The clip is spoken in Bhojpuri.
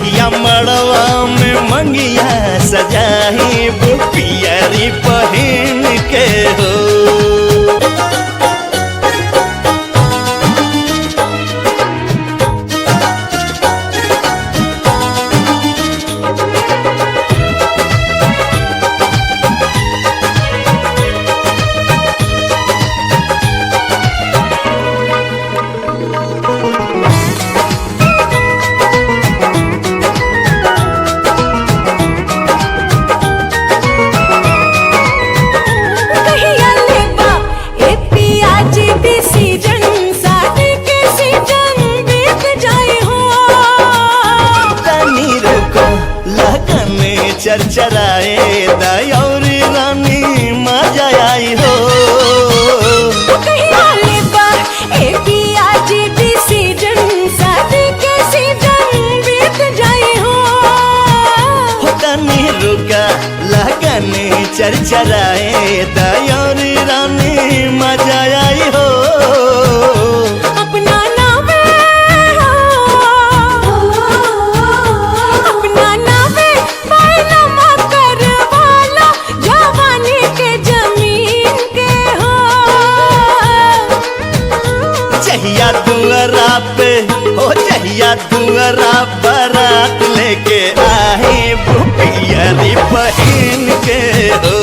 जहिया मड़वा में मंगिया सजाही पियरी पहिन के हो। चरचराए दयौरी रानी मजा आई हो। तनी रुका लगने चरचराए दयौरी रानी मजा आई हो। जहिया दुअरा पे हो जहिया दुअरा बारात लेके आए पियरी पहिन के हो।